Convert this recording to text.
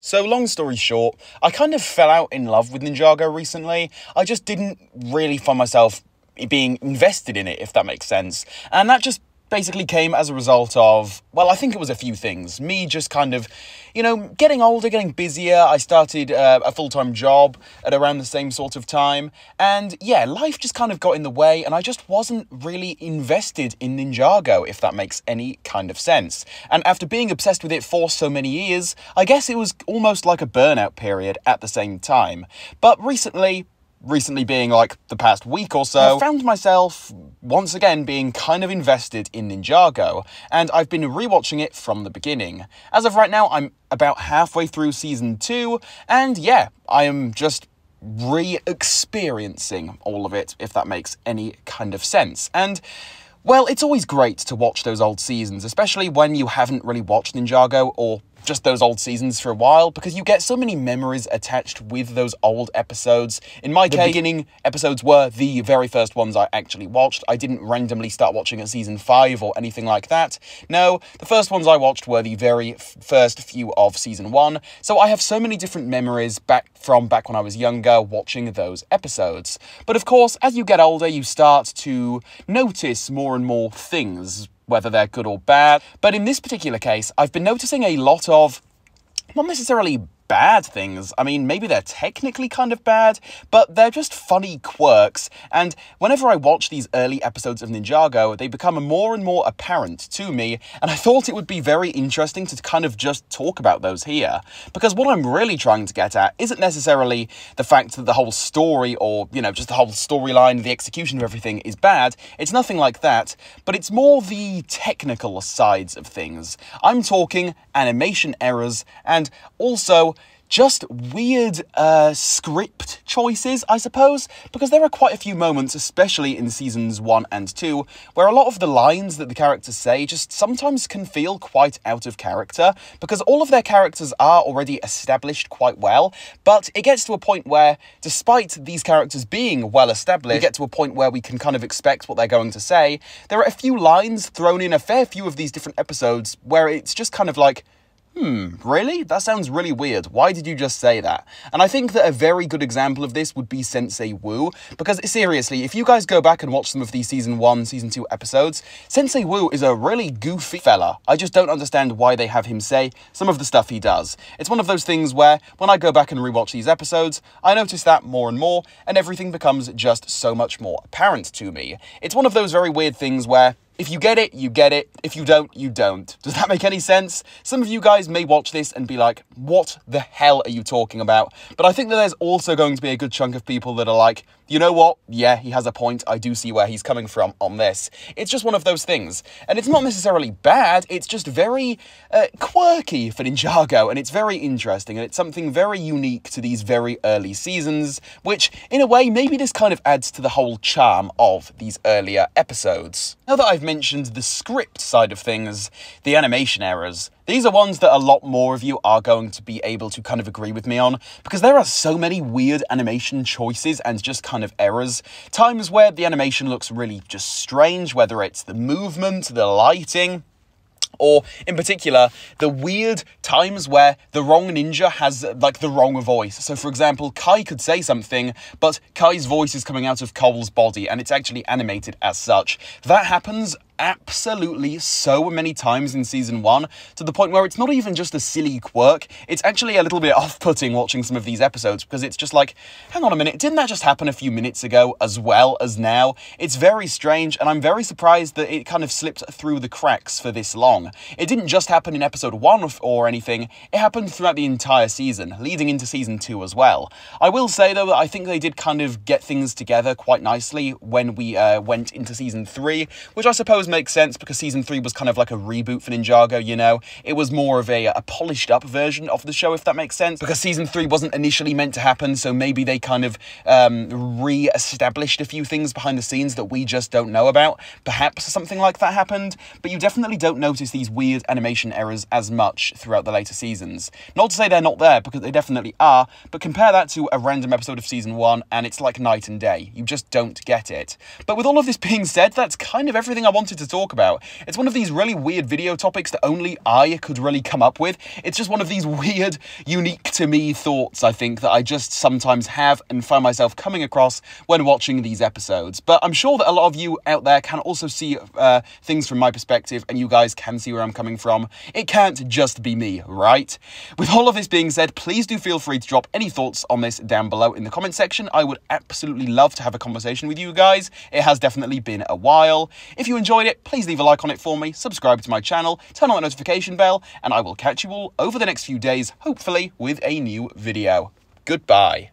So long story short, I kind of fell out in love with Ninjago recently. I just didn't really find myself being invested in it, if that makes sense. And that just basically came as a result of, well, I think it was a few things. Me just kind of, getting older, getting busier. I started a full-time job at around the same sort of time. And yeah, life just kind of got in the way and I just wasn't really invested in Ninjago, if that makes any kind of sense. And after being obsessed with it for so many years, I guess it was almost like a burnout period at the same time. But recently being like the past week or so, I found myself once again being kind of invested in Ninjago, and I've been rewatching it from the beginning. As of right now, I'm about halfway through season 2, and yeah, I am just re-experiencing all of it, if that makes any kind of sense. And well, it's always great to watch those old seasons, especially when you haven't really watched Ninjago or just those old seasons for a while, because you get so many memories attached with those old episodes. In my case, the beginning episodes were the very first ones I actually watched. I didn't randomly start watching at season 5 or anything like that. No, the first ones I watched were the very first few of season 1, so I have so many different memories back when I was younger watching those episodes. But of course, as you get older, you start to notice more and more things, whether they're good or bad. But in this particular case, I've been noticing a lot of, not necessarily bad things. I mean, maybe they're technically kind of bad, but they're just funny quirks. And whenever I watch these early episodes of Ninjago, they become more and more apparent to me. And I thought it would be very interesting to kind of just talk about those here. Because what I'm really trying to get at isn't necessarily the fact that the whole story or, just the whole storyline, the execution of everything is bad. It's nothing like that, but it's more the technical sides of things. I'm talking animation errors and also just weird script choices, I suppose, because there are quite a few moments, especially in seasons 1 and 2, where a lot of the lines that the characters say just sometimes can feel quite out of character, because all of their characters are already established quite well, but it gets to a point where, despite these characters being well established, we get to a point where we can kind of expect what they're going to say. There are a few lines thrown in a fair few of these different episodes where it's just kind of like, really? That sounds really weird. Why did you just say that? And I think that a very good example of this would be Sensei Wu, because seriously, if you guys go back and watch some of these season 1, season 2 episodes, Sensei Wu is a really goofy fella. I just don't understand why they have him say some of the stuff he does. It's one of those things where, when I go back and rewatch these episodes, I notice that more and more, and everything becomes just so much more apparent to me. It's one of those very weird things where, if you get it, you get it. If you don't, you don't. Does that make any sense? Some of you guys may watch this and be like, what the hell are you talking about? But I think that there's also going to be a good chunk of people that are like, you know what? Yeah, he has a point. I do see where he's coming from on this. It's just one of those things. And it's not necessarily bad. It's just very quirky for Ninjago. And it's very interesting. And it's something very unique to these very early seasons, which, in a way, maybe this kind of adds to the whole charm of these earlier episodes. Now that I've mentioned the script side of things, the animation errors, these are ones that a lot more of you are going to be able to kind of agree with me on, because there are so many weird animation choices and just kind of errors. Times where the animation looks really just strange, whether it's the movement, the lighting, or, in particular, the weird times where the wrong ninja has, like, the wrong voice. So, for example, Kai could say something, but Kai's voice is coming out of Cole's body, and it's actually animated as such. That happens absolutely so many times in season 1, to the point where it's not even just a silly quirk, it's actually a little bit off-putting watching some of these episodes, because it's just like, hang on a minute, didn't that just happen a few minutes ago as well as now? It's very strange, and I'm very surprised that it kind of slipped through the cracks for this long. It didn't just happen in episode 1 or anything, it happened throughout the entire season, leading into season 2 as well. I will say, though, that I think they did kind of get things together quite nicely when we went into season 3, which I suppose makes sense, because season 3 was kind of like a reboot for Ninjago, It was more of a polished up version of the show, if that makes sense, because season 3 wasn't initially meant to happen, so maybe they kind of re-established a few things behind the scenes that we just don't know about. Perhaps something like that happened, but you definitely don't notice these weird animation errors as much throughout the later seasons. Not to say they're not there, because they definitely are, but compare that to a random episode of season 1, and it's like night and day. You just don't get it. But with all of this being said, that's kind of everything I wanted wanted to talk about. It's one of these really weird video topics that only I could really come up with. It's just one of these weird, unique to me thoughts, I think, that I just sometimes have and find myself coming across when watching these episodes. But I'm sure that a lot of you out there can also see things from my perspective, and you guys can see where I'm coming from. It can't just be me, right? With all of this being said, please do feel free to drop any thoughts on this down below in the comment section. I would absolutely love to have a conversation with you guys. It has definitely been a while. If you enjoyed it, please leave a like on it for me, subscribe to my channel, turn on the notification bell, and I will catch you all over the next few days, hopefully with a new video. Goodbye.